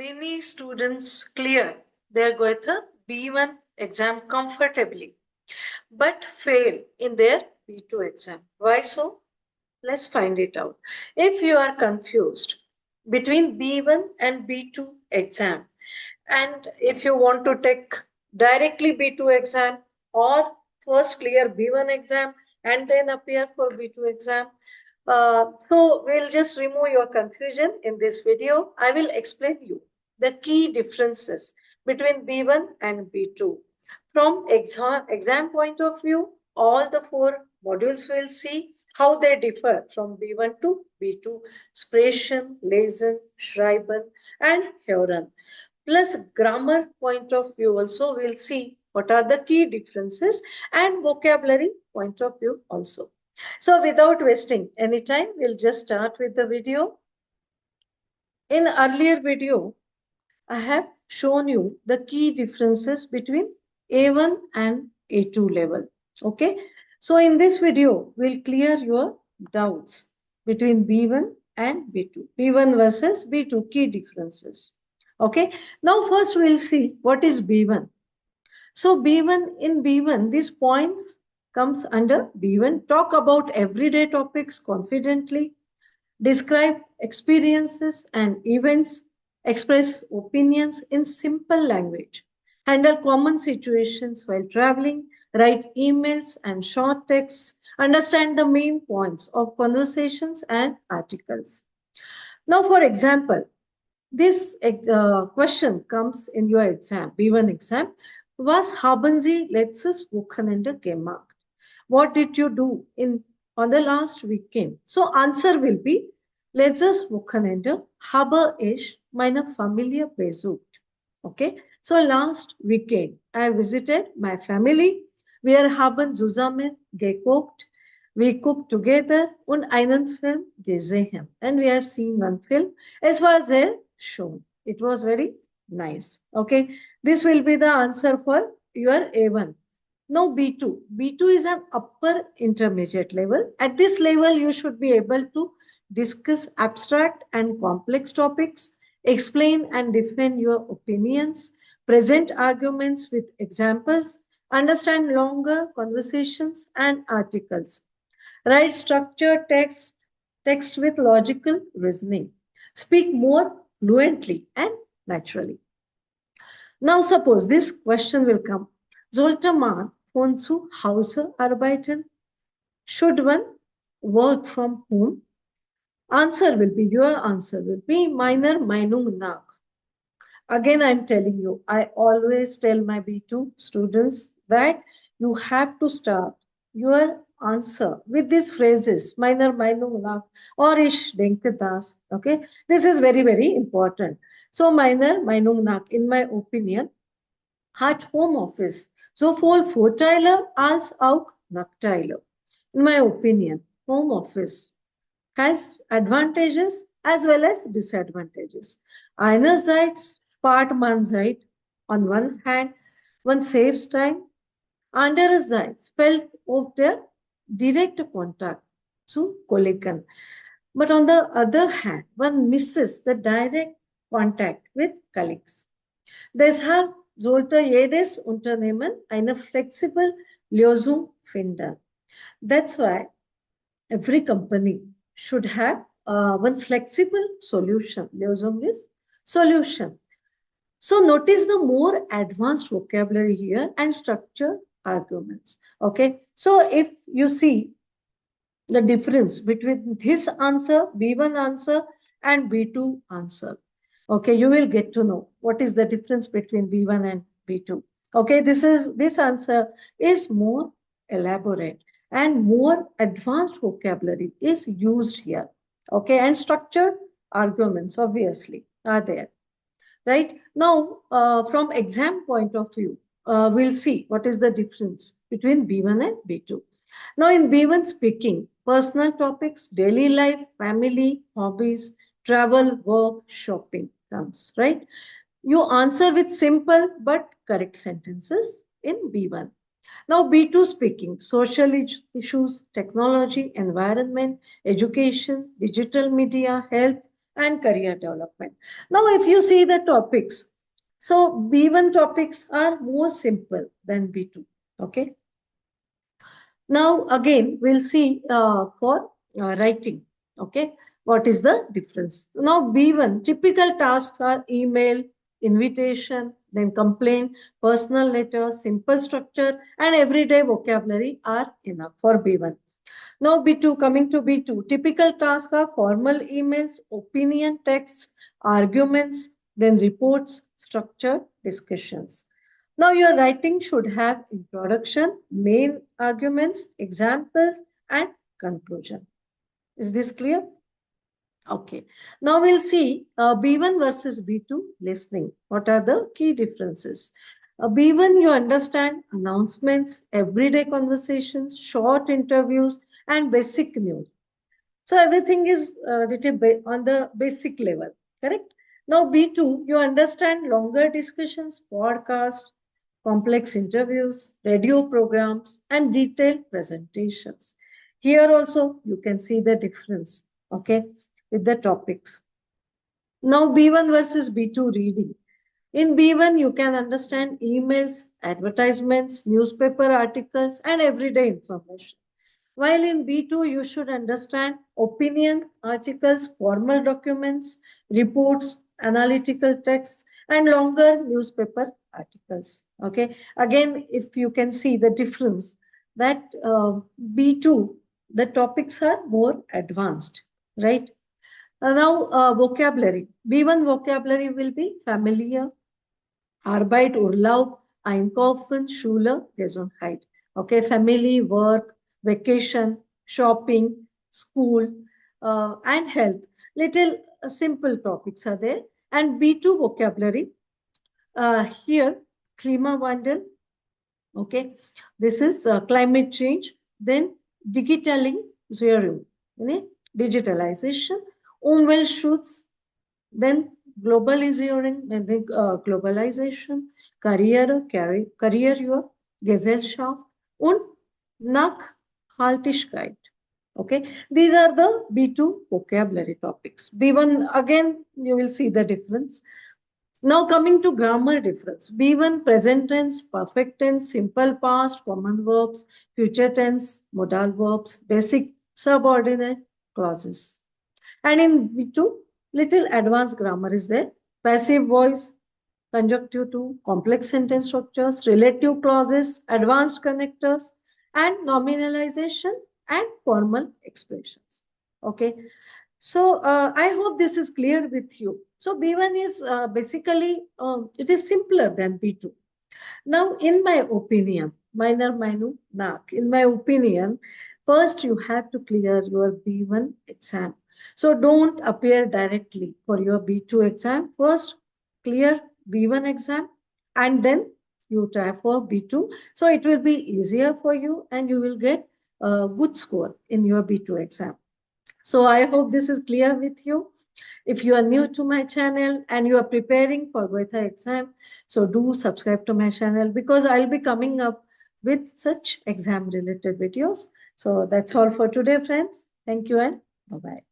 Many students clear their Goethe B1 exam comfortably, but fail in their B2 exam. Why so? Let's find it out. If you are confused between B1 and B2 exam, and if you want to take directly B2 exam or first clear B1 exam and then appear for B2 exam, so we'll just remove your confusion in this video. I will explain you the key differences between B1 and B2. From exam point of view, all the four modules will see how they differ from B1 to B2, Sprechen, Lesen, Schreiben, and Hören. Plus grammar point of view also we'll see what are the key differences and vocabulary point of view also. So without wasting any time, we'll just start with the video. In earlier video, I have shown you the key differences between A1 and A2 level. Okay. So in this video, we'll clear your doubts between B1 and B2. B1 versus B2 key differences. Okay. Now first we'll see what is B1. So B1, in B1, these points comes under B1. Talk about everyday topics confidently, describe experiences and events, express opinions in simple language, handle common situations while traveling, write emails and short texts, understand the main points of conversations and articles. Now, for example, this question comes in your exam, B1 exam. Was haben Sie letztes Wochenende gemacht? What did you do on the last weekend? So answer will be letztes Wochenende habe ich meine Familie besucht. Okay. So last weekend I visited my family. Wir haben zusammen gekocht. We cooked together und einen Film gesehen. And we have seen one film. As was there shown. It was very nice. Okay. This will be the answer for your A1. Now B2. B2 is an upper intermediate level. At this level, you should be able to discuss abstract and complex topics, explain and defend your opinions, present arguments with examples, understand longer conversations and articles, write structured text with logical reasoning, speak more fluently and naturally. Now suppose this question will come. Sollte man von zu Hause arbeiten? Should one work from home? Your answer will be meiner Meinung nach. Again, I'm telling you, I always tell my B2 students that you have to start your answer with these phrases, meiner Meinung nach or ich denke das. Okay, this is very, very important. So, meiner Meinung nach, in my opinion, hat Homeoffice sowohl Vorteile als auch Nachteile. In my opinion, home office has advantages as well as disadvantages. Einerseits spart man Zeit. On one hand, one saves time. Andererseits fällt auf der direkte Kontakt zu Kollegen. But on the other hand, one misses the direct contact with colleagues. Deshalb sollte jedes Unternehmen eine flexible Lösung finden. That's why every company should have one flexible solution. Lösung is solution. So notice the more advanced vocabulary here and structured arguments. Okay. So if you see the difference between this answer, B1 answer and B2 answer. Okay, you will get to know what is the difference between B1 and B2. Okay, this answer is more elaborate and more advanced vocabulary is used here. Okay, and structured arguments obviously are there. Right now, from exam point of view, we'll see what is the difference between B1 and B2. Now, in B1 speaking, personal topics, daily life, family, hobbies, travel, work, shopping comes, right? You answer with simple but correct sentences in B1. Now, B2 speaking, social issues, technology, environment, education, digital media, health, and career development. Now, if you see the topics, so B1 topics are more simple than B2. Okay. Now, again, we'll see for writing. Okay. What is the difference? Now, B1 typical tasks are email, invitation, then complaint, personal letter, simple structure, and everyday vocabulary are enough for B1. Now, B2, coming to B2, typical tasks are formal emails, opinion texts, arguments, then reports, structured discussions. Now, your writing should have introduction, main arguments, examples, and conclusion. Is this clear? Okay. Now we'll see B1 versus B2 listening. What are the key differences? B1, you understand announcements, everyday conversations, short interviews, and basic news. So everything is written on the basic level, correct? Now B2, you understand longer discussions, podcasts, complex interviews, radio programs, and detailed presentations. Here also you can see the difference, okay, with the topics. Now B1 versus B2 reading. In B1, you can understand emails, advertisements, newspaper articles, and everyday information. While in B2, you should understand opinion articles, formal documents, reports, analytical texts, and longer newspaper articles. Okay. Again, if you can see the difference that B2, the topics are more advanced, right? Now, vocabulary. B1 vocabulary will be familiar, Arbeit, Urlaub, Einkaufen, Schule, Gesundheit. Okay, family, work, vacation, shopping, school, and health. Little simple topics are there. And B2 vocabulary. Here, Klimawandel. Okay, this is climate change. Then Digitalisierung, digitalization, Umweltschutz, then globalization, globalization, Career, your Gesellschaft und Nachhaltigkeit. Okay, these are the B2 vocabulary topics. B1, again, you will see the difference. Now coming to grammar difference. B1 present tense, perfect tense, simple past, common verbs, future tense, modal verbs, basic subordinate clauses. And in B2, little advanced grammar is there. Passive voice, conjunctive to complex sentence structures, relative clauses, advanced connectors, and nominalization and formal expressions. Okay. So I hope this is clear with you. So B1 is basically, it is simpler than B2. Now, in my opinion, minor minu nak, in my opinion, first you have to clear your B1 exam. So don't appear directly for your B2 exam. First, clear B1 exam and then you try for B2. So it will be easier for you and you will get a good score in your B2 exam. So I hope this is clear with you. If you are new to my channel and you are preparing for Goethe exam, so do subscribe to my channel because I'll be coming up with such exam related videos. So that's all for today, friends. Thank you and bye-bye.